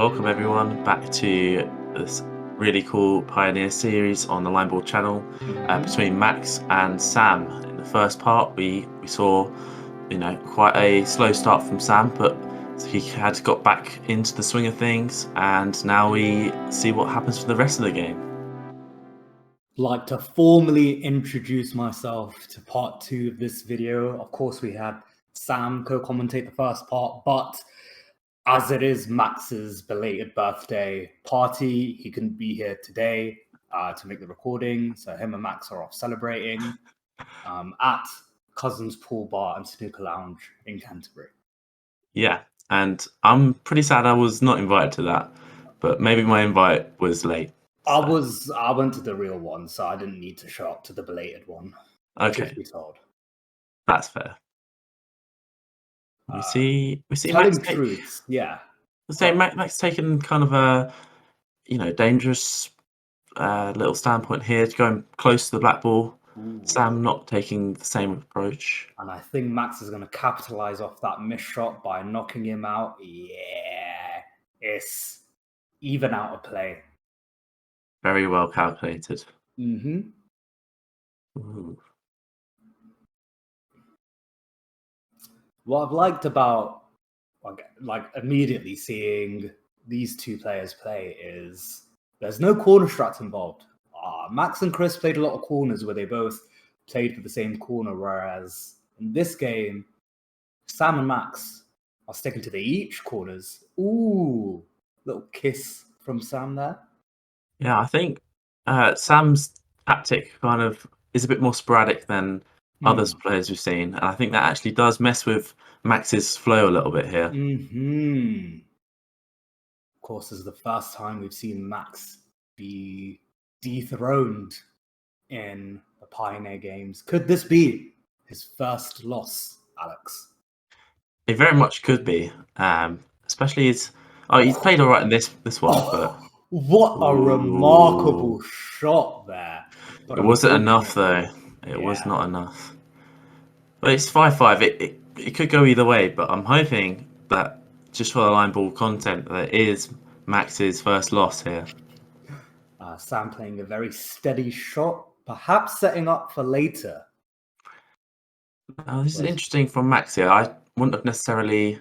Welcome everyone back to this really cool Pioneer series on the Lineball channel between Max and Sam. In the first part, we saw, quite a slow start from Sam, but he had got back into the swing of things, and now we see what happens for the rest of the game. Like to formally introduce myself to part 2 of this video. Of course, we had Sam co-commentate the first part, but as it is Max's belated birthday party, he couldn't be here today to make the recording. So him and Max are off celebrating at Cousins Pool Bar and Snooker Lounge in Canterbury. Yeah, and I'm pretty sad I was not invited to that, but maybe my invite was late. So. I went to the real one, so I didn't need to show up to the belated one. Okay, Truth be told. That's fair. We see telling Max truths, yeah. Max taking kind of a dangerous little standpoint here, going close to the black ball. Ooh. Sam not taking the same approach. And I think Max is going to capitalize off that missed shot by knocking him out. Yeah, it's even out of play. Very well calculated. Mm-hmm. Ooh. What I've liked about like immediately seeing these two players play is there's no corner strats involved. Max and Chris played a lot of corners where they both played for the same corner, whereas in this game, Sam and Max are sticking to the each corners. Ooh, little kiss from Sam there. Yeah, I think Sam's tactic kind of is a bit more sporadic than others players we've seen, and I think that actually does mess with Max's flow a little bit here. Mm-hmm. Of course, this is the first time we've seen Max be dethroned in the Pioneer games. Could this be his first loss, Alex? It very much could be, especially he's played all right in this one, but what a remarkable shot there! But it wasn't enough, though. It was not enough. But it's 5-5. It could go either way, but I'm hoping that just for the line ball content, that is Max's first loss here. Sam playing a very steady shot, perhaps setting up for later. Now, this is interesting from Max here. I wouldn't have necessarily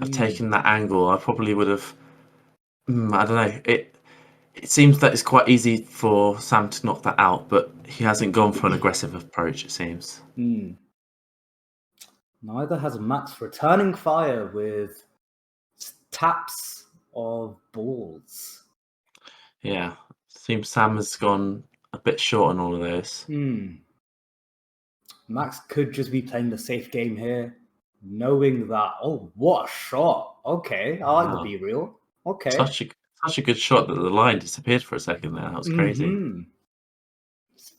have taken that angle. I probably would have. I don't know. It seems that it's quite easy for Sam to knock that out, but he hasn't gone for an aggressive approach, it seems. Neither has Max, returning fire with taps of balls. Yeah, seems Sam has gone a bit short on all of those. Max could just be playing the safe game here, knowing that, oh, what a shot. Okay, I like the B-reel. Okay. Such a good shot that the line disappeared for a second there. That was crazy.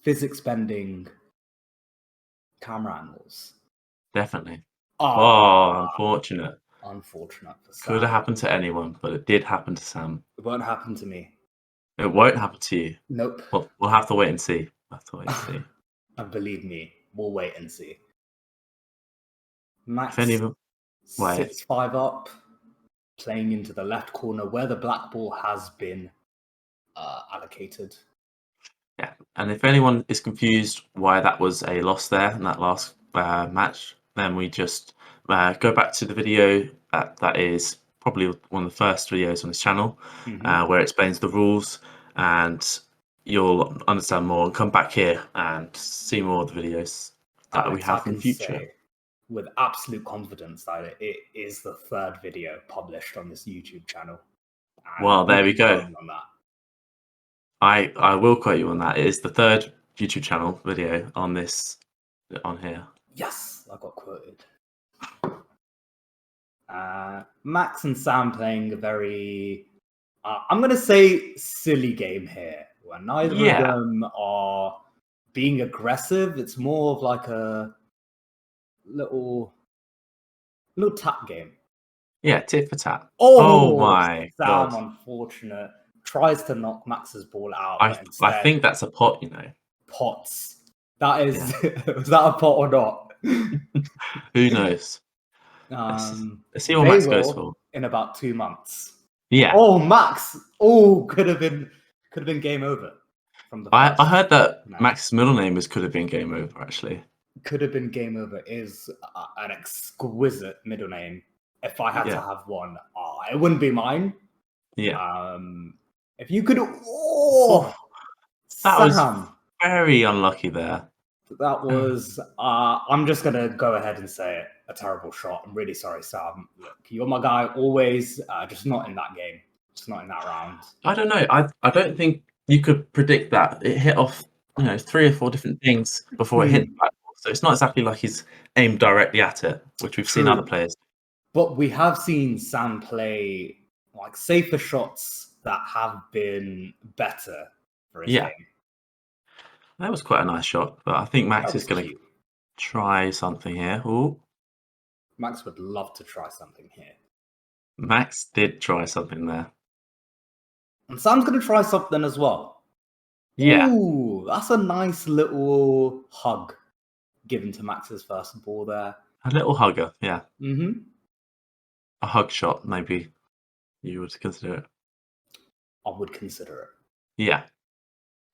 Physics bending camera angles. Definitely. Unfortunate. Unfortunate for Sam. Could have happened to anyone, but it did happen to Sam. It won't happen to me. It won't happen to you. Nope. Well, we'll have to wait and see. And believe me, we'll wait and see. Max sits 5 up, playing into the left corner where the black ball has been allocated. Yeah, and if anyone is confused why that was a loss there in that last match, then we just go back to the video that is probably one of the first videos on this channel, where it explains the rules, and you'll understand more and come back here and see more of the videos that we have in the future. With absolute confidence that it is the 3rd video published on this YouTube channel. Well, there we go. I will quote you on that. It is the 3rd YouTube channel video on here. Yes, I got quoted. Max and Sam playing a very, I'm going to say, silly game here, where neither of them are being aggressive. It's more of like a little tap game. Yeah, tit for tat. Oh my God. Sam, unfortunate. Tries to knock Max's ball out. I think that's a pot, Pots. That is, was that a pot or not? Who knows? Let's see what Max goes for. In about 2 months. Yeah. Oh, Max. Oh, could have been game over from the first. I heard that No. Max's middle name could have been game over, actually. Could have been game over is an exquisite middle name. If I had to Yeah. have one, it wouldn't be mine. Yeah. If you could, That was Sam, very unlucky there. that was. I'm just gonna go ahead and say it. A terrible shot. I'm really sorry, Sam. Look, you're my guy always. Just not in that game. Just not in that round. I don't know. I don't think you could predict that. It hit off, 3 or 4 different things before it hit the backboard. So it's not exactly like he's aimed directly at it, which we've seen other True. players. But we have seen Sam play like safer shots that have been better for his Yeah. game. That was quite a nice shot, but I think Max That is was going to cute. try something here. Ooh, Max would love to try something here. Max did try something there. And Sam's going to try something as well. Yeah, Ooh, that's a nice little hug given to Max's first ball there. a little hugger. Yeah, Mm-hmm. a hug shot, maybe you would consider it. I would consider it. Yeah,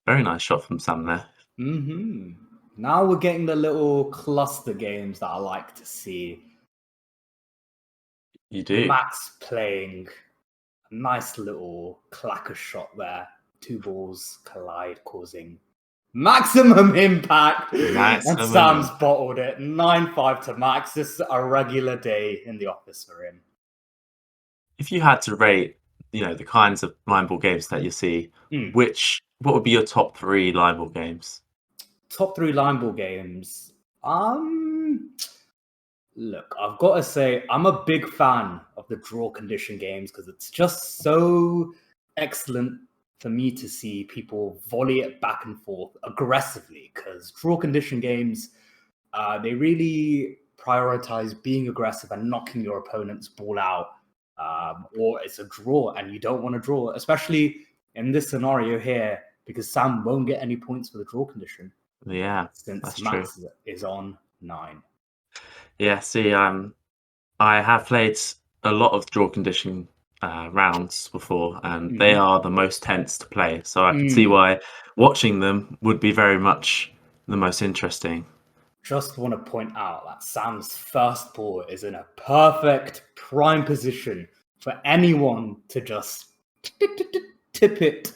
very nice shot from Sam there. Mm-hmm. Now we're getting the little cluster games that I like to see. You do. Max playing a nice little clacker shot there. 2 balls collide, causing maximum impact. Maximum And Sam's impact. bottled it. 9-5 to Max. This is a regular day in the office for him. If you had to rate, the kinds of line ball games that you see, what would be your top 3 line ball games? Top 3 line ball games. Look, I've got to say, I'm a big fan of the draw condition games because it's just so excellent for me to see people volley it back and forth aggressively. Because draw condition games, they really prioritize being aggressive and knocking your opponent's ball out. Or it's a draw and you don't want to draw, especially in this scenario here, because Sam won't get any points for the draw condition. Yeah, Since that's Max true. is on 9. Yeah, see, I have played a lot of draw condition rounds before, and they are the most tense to play. So I can see why watching them would be very much the most interesting. Just want to point out that Sam's first ball is in a perfect prime position for anyone to just tip it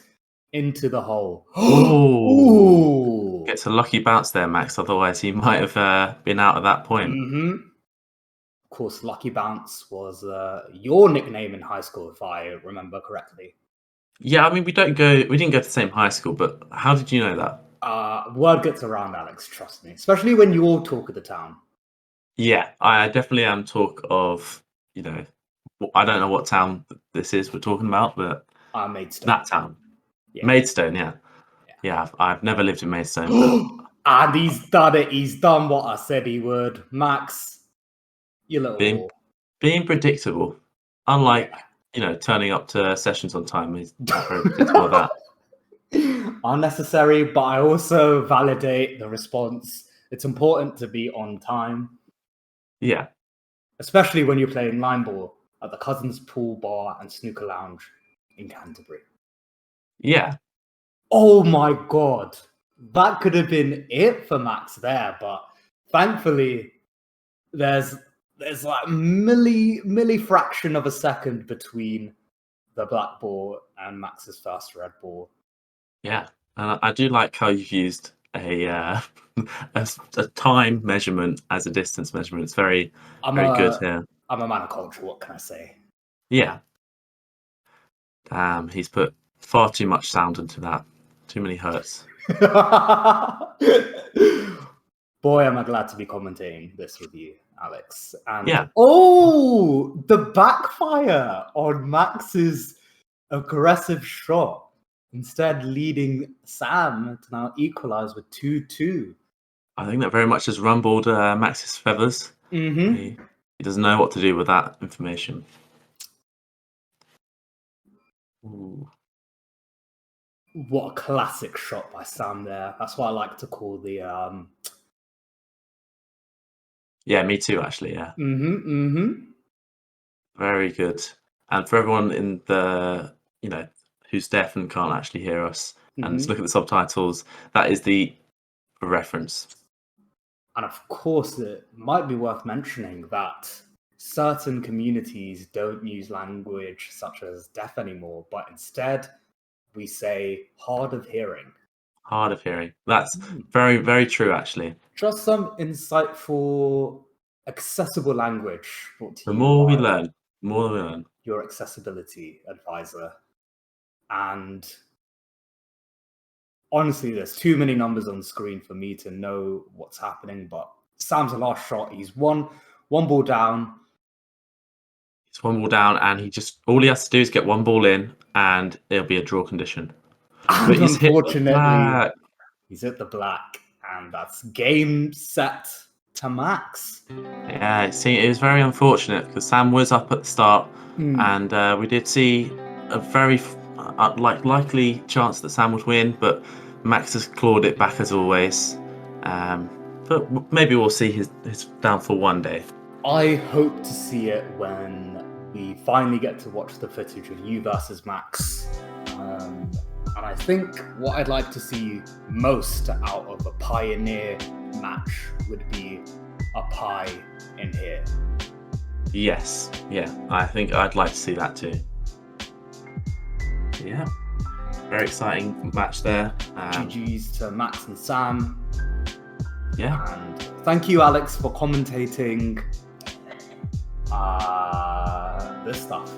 into the hole. Ooh. Gets a lucky bounce there, Max. Otherwise, he might have been out at that point. Of course, Lucky Bounce was your nickname in high school, if I remember correctly. Yeah, I mean, we didn't go to the same high school, but how did you know that? Word gets around, Alex, trust me. Especially when you all talk of the town. Yeah, I definitely am talk of, I don't know what town this is we're talking about, but Maidstone. that town. Yeah. Maidstone, yeah. Yeah, I've never lived in Maidstone, but And he's done it. He's done what I said he would. Max, you little... being predictable. Unlike, turning up to sessions on time, he's not very predictable at that. Unnecessary, but I also validate the response. It's important to be on time. Yeah. Especially when you're playing line ball at the Cousins Pool Bar and Snooker Lounge in Canterbury. Yeah. Oh my God. That could have been it for Max there, but thankfully there's like milli fraction of a second between the black ball and Max's first red ball. Yeah. And I do like how you've used a time measurement as a distance measurement. It's very good here. I'm a man of culture, what can I say? Yeah. He's put far too much sound into that. Too many hertz. Boy, am I glad to be commentating this with you, Alex. And yeah. Oh, the backfire on Max's aggressive shot. Instead, leading Sam to now equalize with 2-2. I think that very much has rumbled Max's feathers. He doesn't know what to do with that information. Ooh. What a classic shot by Sam there. That's what I like to call the... Yeah, me too, actually, yeah. Very good. And for everyone in the, who's deaf and can't actually hear us and just look at the subtitles, that is the reference. And of course, it might be worth mentioning that certain communities don't use language such as deaf anymore, but instead we say hard of hearing. Hard of hearing. That's very, very true, actually. Just some insightful, accessible language brought to The you more we by learn, the more we learn. your accessibility advisor. And honestly, there's too many numbers on screen for me to know what's happening, but Sam's the last shot. He's one ball down. It's one ball down, and all he has to do is get one ball in, and it'll be a draw condition. And But he's hit the unfortunately, black. he's hit the black, and that's game set to Max. Yeah, it was very unfortunate because Sam was up at the start, and we did see a very likely chance that Sam would win, but Max has clawed it back as always. But maybe we'll see his downfall one day. I hope to see it when we finally get to watch the footage of you versus Max. And I think what I'd like to see most out of a Pioneer match would be a pie in here. Yes, yeah, I think I'd like to see that too. Yeah, very exciting match there. GG's to Max and Sam. Yeah. And thank you, Alex, for commentating this stuff.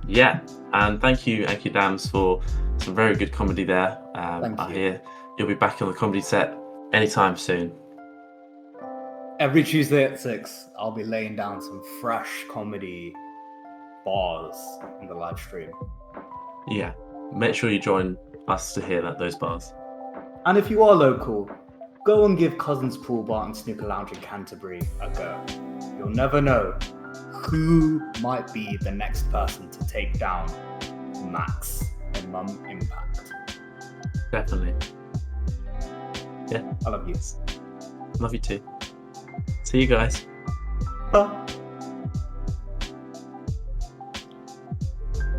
Yeah, and thank you, Anky Damz, for some very good comedy there. Thank you. I hear you'll be back on the comedy set anytime soon. Every Tuesday at 6, I'll be laying down some fresh comedy bars in the live stream. Yeah, make sure you join us to hear those bars. And if you are local, go and give Cousins Pool Bar and Snooker Lounge in Canterbury a go. You'll never know who might be the next person to take down Max and Mum Impact. Definitely. Yeah. I love you. Love you too. See you guys. Bye.